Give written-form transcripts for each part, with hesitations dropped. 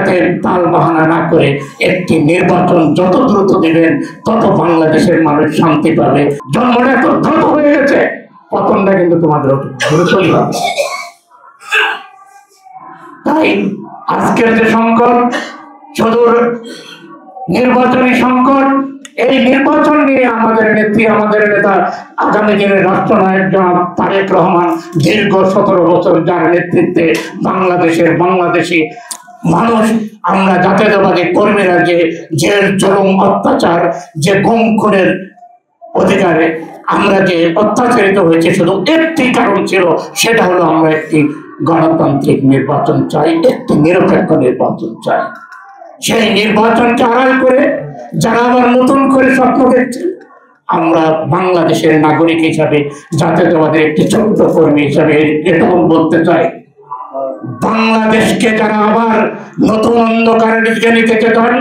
এতে তাল বাহানা না করে একটি নির্বাচন যত দ্রুত দিবেন তত বাংলাদেশের মানুষ শান্তি পাবে। জন্মটা এত দ্রুত হয়ে গেছে, পতনটা কিন্তু তোমাদের দ্রুতই হবে। তাই আজকের যে সংকট, সুদূর নির্বাচনী সংকট, এই নির্বাচন নিয়ে আমাদের নেত্রী, আমাদের নেতা, আগামী দিনের রাষ্ট্রনায়ক জনাব তারেক রহমান দীর্ঘ 17 বছর যার নেতৃত্বে বাংলাদেশি মানুষ, আমরা জাতীয়তাবাদী কর্মীরা যে জেল জুলুম অত্যাচার, যে গুম খুনের অধিকারে আমরা যে অত্যাচারিত হয়েছে, শুধু একটি কারণ ছিল, সেটা হলো আমরা একটি গণতান্ত্রিক নির্বাচন চাই, একটি নিরপেক্ষ নির্বাচন চাই। সেই নির্বাচনকে আড়াল করে যারা আবার নতুন করে স্বপ্ন দেখছেন, আমরা বাংলাদেশের নাগরিক হিসাবে, জাতীয়তাবাদের একটি ছোট্ট কর্মী হিসাবে এটুকু বলতে চাই, বাংলাদেশকে যারা আবার নতুন অন্ধকারের দিকে নিতে চান,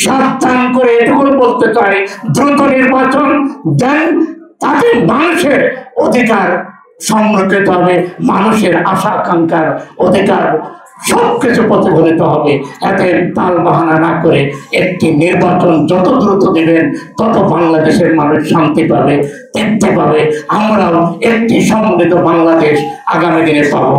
সাবধান করে এটুকু বলতে চাই, দ্রুত নির্বাচন দেন, তাতে মানুষের অধিকার সংরক্ষিত হবে, মানুষের আশা আকাঙ্ক্ষার অধিকার সবকিছু প্রতিফলিত হবে। এতে তাল বাহানা না করে একটি নির্বাচন যত দ্রুত দিবেন তত বাংলাদেশের মানুষ শান্তি পাবে, তৃপ্তি পাবে, আমরাও একটি সমৃদ্ধ বাংলাদেশ আগামী দিনে পাবো।